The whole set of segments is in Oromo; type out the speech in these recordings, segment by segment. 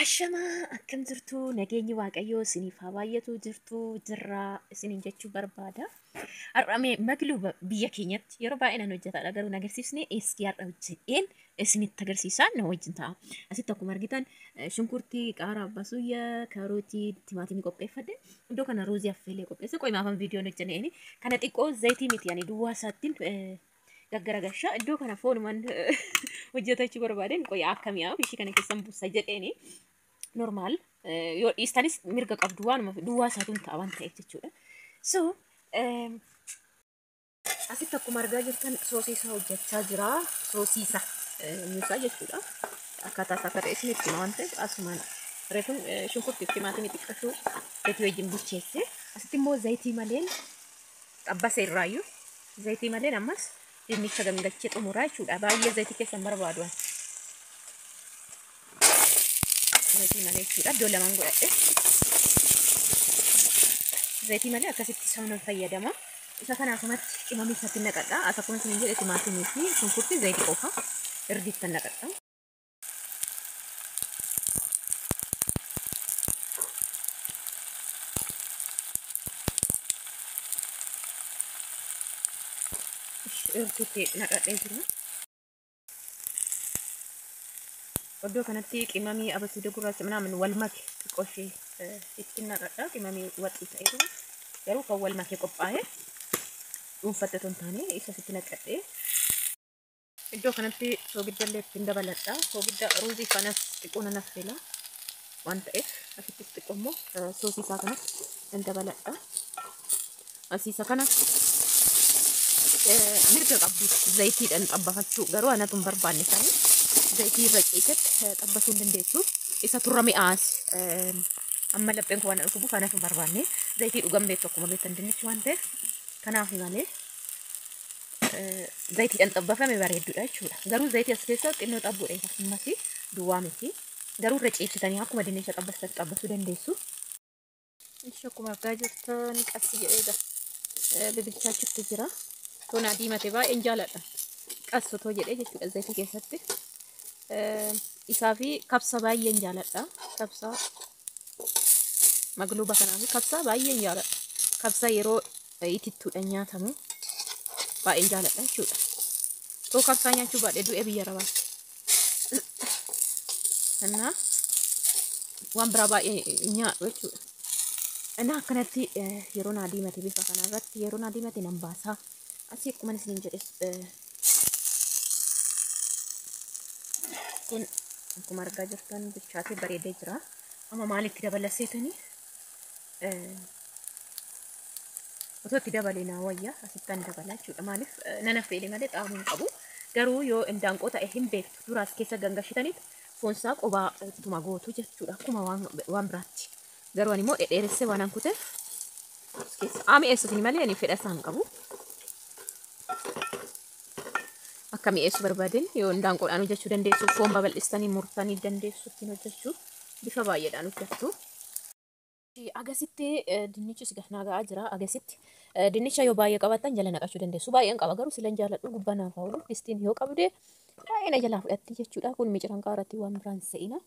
Ashama akkam jirtu nageenyi waaqayyoo isiniif haa baay'atu jirtu jirraa isiniin jechuu barbaada. Har'ame maglu biyya keenyatti yeroo baay'ee nan hojjetadha garuu nagarsiisne eeskii har'a hojjedheen isinitti agarsiisaa na wajjin ta'a. Asitti akkuma argitan shunkurtii, qaaraa, baasuyyaa, kaarootii, timaatimii qopheeffadhe. Iddoo kana ruuzii affeelee qopheesse. Qo'i maafan viidiyoon hojjenneen kana xiqqoo zayitii miti yani duwwaa isaattiin gaggaragashaa iddoo kana foonumaan hojjetachuu barbaadeen qo'i akkamiyaa bishii kana keessan buusa jedheeni. Normal yoo dhiistanis mirga qabdu waanuma duwwaa isaatuun ta'a waan ta'eef jechuudha. So asitti akkuma argaa jirtan soosiisa hojjechaa jira. Soosiisa nyuusaa jechuudha. Akkaataa isaa akka ta'e isinitti hima waan ta'eef asumaan reefun shunkurtii fi timaatimii xiqqashuu zayitii wajjin bulcheesse. Asitti immoo zayitii maleen xabbasa irraayyuu zayitii maleen ammas dinnicha gamgalchee xumuraa jechuudha. Baay'ee zayitii keessan barbaadu. Zayitii malee jechuudha. Iddoo lamaan godhadhe. Zayitii malee akkasitti isaan fayyadama. Isa kanaafumatti qimamii isatti naqadha. As akkuma isin jedhe timaatimii fi shunkurtii zayitii qofa irdiitti naqadha. Irdiitti naqadhee jiru. Iddoo kanatti qimamii abasuuda gurraacha ምናምን walmake xiqqooshee itti naqadha. Qimamii waxii ta'e jiru. Garuu kan walmake qophaa'ee dhuunfatte ton taane isa sitti naqadhee. Iddoo kanatti soogidda illee ittiin dabaladha. Soogidda ruuzii kanas xiqqoo nan affeela waan ta'eef asitti xiqqoo immoo soosiisaa kanas nan dabaladha. Asiisa kana mirga qabdu zayitiidhaan xabbafachuu garuu anatu hin barbaanne isaanii. Zayitii irra ciisetti xabbasuu hin dandeessu. Isa turra mi'aas amma lapheen koo waan dhuguuf anatu hin barbaanne. Zayitii dhugan beektu akkuma beektan dinnichi waan ta'eef kanaaf malee zayitiidhaan xabbafame bareedduudha jechuudha. Garuu zayitii as keessa xinnoo xabbuudha akkasumas duwwaa miti. Garuu irra ciibsitanii akkuma dinnicha xabbasuu dandeessu. Ishi akkuma argaa jirtan qassi jedhee bibilchaachuutti jira. Toon diimate baay'een jaaladha. Qassotoo jedhee jechuudha zayitii keessatti. Isaa fi kabsa baay'een jaaladha. Kabsa magluuba kanaa fi kabsa baay'een jaaladha. Kabsa yeroo itittuudhaan nyaatamu baay'een jaaladha jechuudha. Too kabsaa nyaachuu baadhee du'ee biyya rabaatti. Innaa waan biraa baay'ee nyaadhu jechuudha. Innaa akkanatti yeroo naa diimate bifa kanarratti yeroo naa diimate nan baasaa. Asii akkuma isin jedhes kun akkuma argaa jirtan bilchaatee bareedee jira. Amma maalitti dabalaseetanii otoo itti dabalee naa wayyaa asittaan dabalaa jechuudha. Maaliif nan affeelee malee xaamuu hin qabu. Garuu yoo indaanqoo ta'e hin beektu duraas keessa gangashitaniit foonsaa qobaa ittuma gootu jechuudha. Akkuma waan biraatti. Garuu ani immoo dhedheeressee waan hankuteef keessa mi'eessuuf malee ani fedha isaan qabu. Akka mi'eessu barbaaden yoo indaanqoodhaan hojjechuu dandeessu, foon babal'istanii murtanii dandeessu ittiin hojjechuu bifa baay'eedhaan hojjettu. Agasitti dinnichis gahnaa ga'aa jira. Agasitti dinnicha yoo baay'ee qabaattan jala naqachuu dandeessu. Baay'een qaba garuu silan jaaladhu gubbaa naaf haa'u. Distiin yoo qabde baay'ee jalaa fudhatti jechuudha. Kun miciran qaaratti waan biraan se'ina.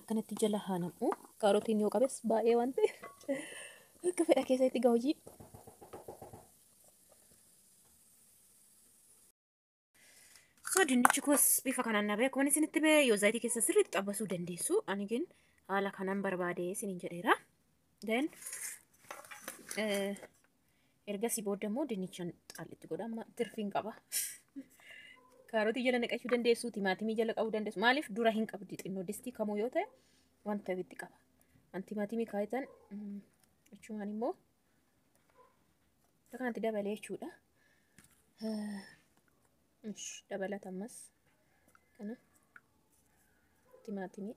Akkanatti jala haanamu. Kaarotiin yoo qabes baay'ee waan ta'eef akka fedha keessatti gaa hojii. Dinnichi kos bifa kanaan nabee akkuma isinitti bee yoo zayitii keessa sirriitti xabbasuu dandeessu. Ani ግን haala kanaan barbaade isiniin jedheera. Then ergasii booda immoo dinnichaan xaalitti godha. Amma tirfiin qaba. Kaarotii jala naqachuu dandeessu, timaatimii jala qabuu dandeessu. Maaliif dura hin qabdi xinnoo distii kamuu yoo ta'e wanta bitti qaba. An timaatimii kaayitan jechuun immoo kanatti dabalee jechuudha. Dabalata ammas kana timaatimii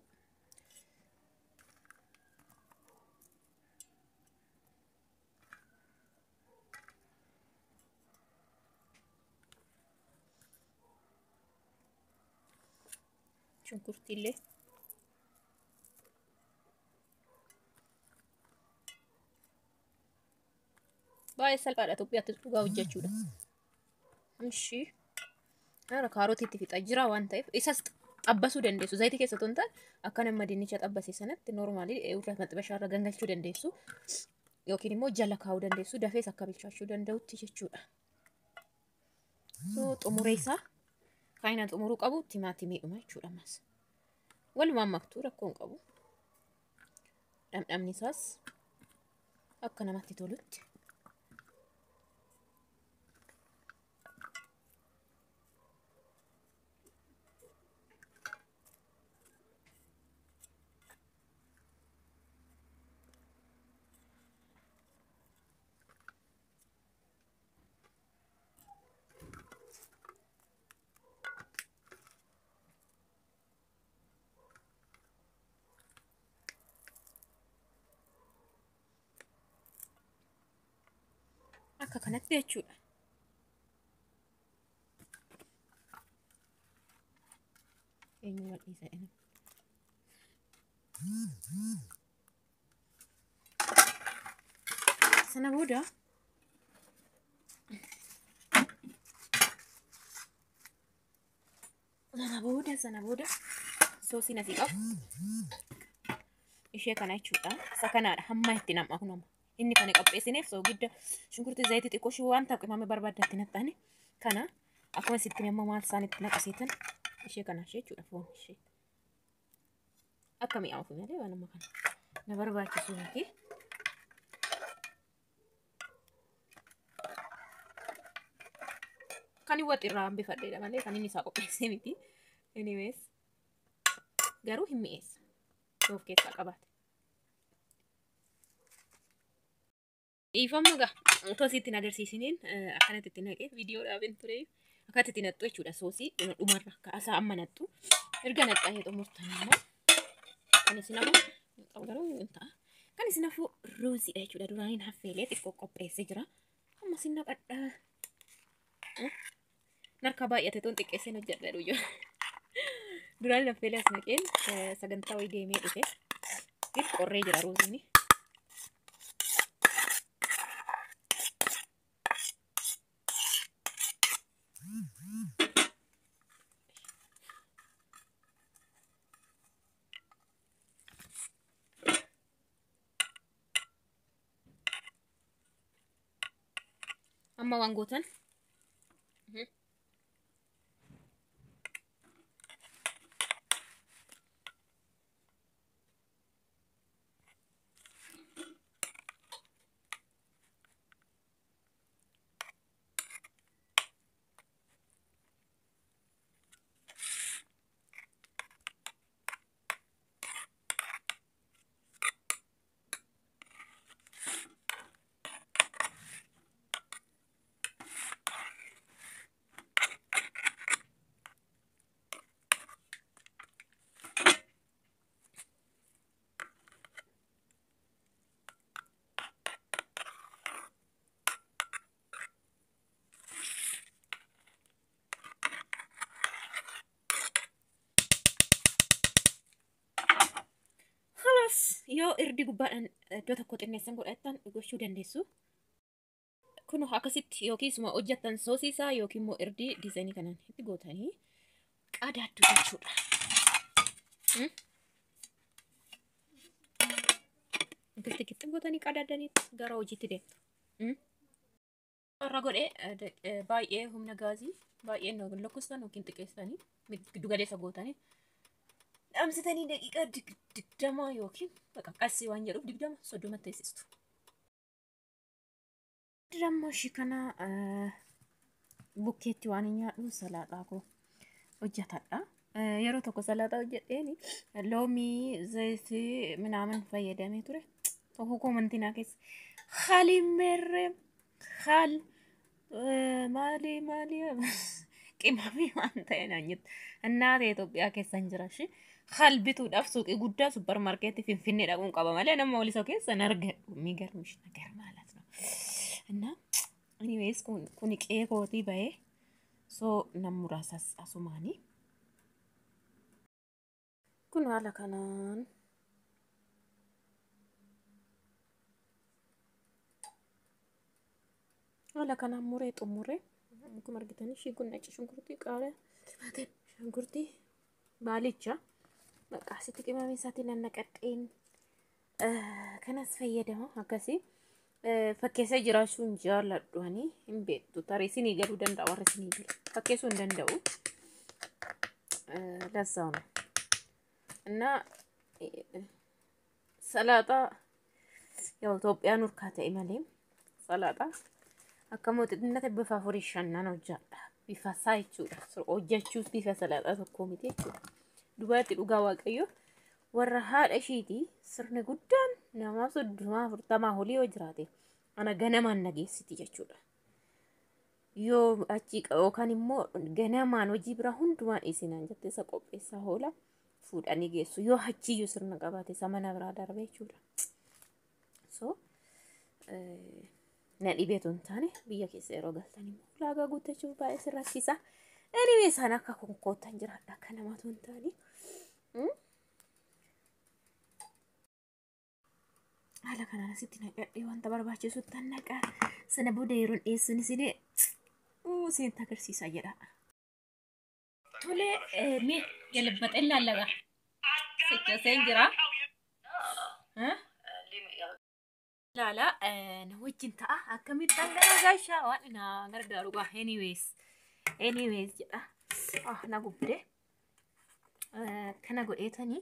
shunkurtii illee baay'ee salphaadha Itoophiyaattis dhugaa hojjechuudha. Ishi Nara kaarootii itti fixaa jira waan ta'eef isas xabbasuu dandeessu. Zayitii keessa otoo hin taane akka nama dinnicha xabbase sanatti noormaalii irra maxxibashaarra gangalchuu dandeessu. Yookiin immoo jala kaa'uu dandeessu. Dafees akka bilchaachuu danda'utti jechuudha. Xumuree isaa kan inni xumuruu qabu timaatimiidhuma jechuudha ammas. Walumaan maktuu rakkoo hin qabu. Dhamdhamni isaas akka namatti tolutti. Akka kanatti jechuudha. Eenyu wal'iisa inni. Sana booda soosiin asii qabu. Ishee kana jechuudha. Isa kanaadha hamma itti nam'a kunama. Inni kana qopheessineef soogidda shunkurtii zayitii xiqqoo shii waan ta'u qimame barbaadatti natta'ani. Kana akkuma sitti nama maal isaan itti naqasiitan ishee kana ishee jechuudha foon ishee. Akka mi'aawu malee waan amma kana na barbaachisu miti. Kan inni waxirraa hambifadheedha malee kan inni isaa qopheessee miti. Anyways garuu hin mi'eessa. Of keessaa qabaate. Ifamnu gaa otoo sitti agarsiisiniin akkanatti itti naqee viidiyoodhaaf hin ture akkatti itti naqxu jechuudha soosii dhumarra kaasaa amma naqxu erga naqxanii xumurtan immoo kan isin hafu garuu hin ta'a kan isin hafu ruuziidha jechuudha duraaniin haffeelee xiqqoo qopheessee jira amma isin naqadha narka baay'ate toon xiqqeesseen hojjedha dhuyyoo duraaniin haffeelee as naqeen sagantaa wayii deemee dhufe qorree jira ruuziini. Amma waan gootan yoo irdi gubbaadhaan iddoo tokko xinneessan godhatan gochuu dandeessu. Kun akkasitti yookiin isuma hojjetan soosiisaa yookiin immoo irdii diizaayinii kanaan itti gootanii qadaaddu jechuudha. Akkasitti qixxi gootanii qadaadanii gara hojiitti deemtu. Irra godhee baay'ee humna gaazii baay'ee lakkoofsan yookiin xiqqeessanii giddu galeessa gootanii dhamsitanii daqiiqaa 20 yookiin qaqqasii waan jedhuuf 20-30 teessistu. Dammo ishii kana bukkeetti waan hin nyaadhu salaaxaa koo hojjetadha. Yeroo tokko salaaxaa hojjedheeni loomii zayitii minaamin fayyadamee ture. Tokko komantinaa keessa halimerre hal maali qimamii waan ta'e naanyutti. እናቴ ኢትዮጵያ keessan jira shi hal bituudhaaf suuqii guddaa supermarkeetii Finfinnee dhaquun qaba malee nama walisoo keessan argadhu የሚገርምሽ ነገር ማለት ነው። እና anyways kun qeeqootii bahee so namuraasas asumaanii kun haala kanaan muree xumuree kun argitanii shi kun nacci shunkurtii qaaraa shunkurtii baalicha baqqa asitti qimamii isaatiin nannaqadheen kanas fayyadama akkasii fakkeessa jiraachuun jaalladhu ani hin beektu tarii isinii galuu danda'a warri isinii galu fakkeessuu hin danda'u lazzaaw ነው እና ሰላጣ ያው ኢትዮጵያን ወርካታ ኢማሌም ሰላጣ አከሞት ድነት በፋፎሪ ሻና ነው ጃዳ ቢፋሳይቹ ኦጀቹስ ቢፋ ሰላጣ ተኮሚቴ ዱባቲ ዱጋ ዋቀዮ ወረሃድ እሺቲ ስርነ ጉዳን ናማሱ ዱማ ፍርታማ ሆሊ ወጅራቴ አና ገነማን ነጌሲቲ ጀቹዳ ዮ አቺ ኦካን ሞ ገነማን ወጂ ብራ ሁንዱማን ኢሲናን ጀቴ ሰቆጴሳ ሆላ ፉዳኒ ጌሱ ዮ ሀቺ ዩ ስርነ ቀባቴ ሰመና ብራ ዳርቤ ቹዳ ሶ ነዲ ቤቱን ታኔ ቢያ ኬሰ ሮ ገልተኒ ላጋ ጉተቹ ባይ ስራሲሳ ኤኒዌይ ሳናካ ኮንኮታን ጅራዳ ከነማቱን ታኔ على كنا نسيتنا قدي وانت برباچو ستنقا سنه بوديرون اسن سيدي او سين تكرسي سايدا تولي مي يلبط الا لغا سكه سنجرا ها لا لا نوجي انت اكمي تنغا غاشا وانا غردارو غا anyways جدا نغبدي كنا غديتني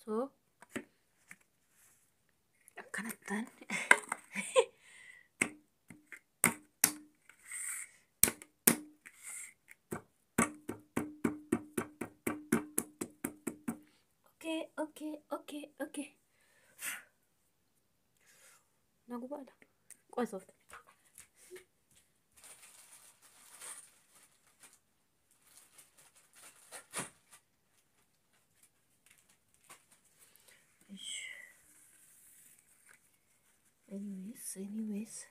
So, kanatan. Okay. Nagu bala. Koi soft. Anyways.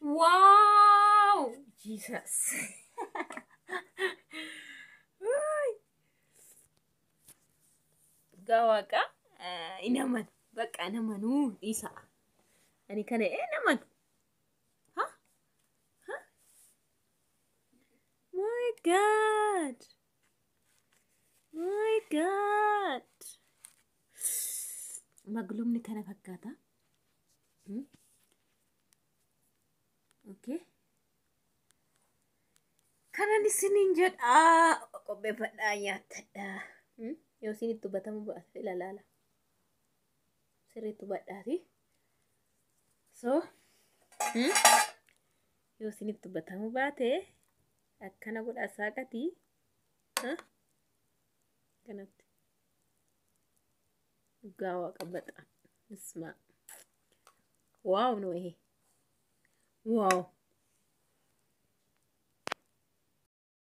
Wow! Jesus. Gawaka inaman baka namanu isa ani kana naman ha my god maglumni kana fakata okay kana ni sininjad kobe padanya tada yo sini tu batamu ba la siri tu badari so yo sini tu batamu bate akkana goda sakati kanat gawa qabata isma wow no wow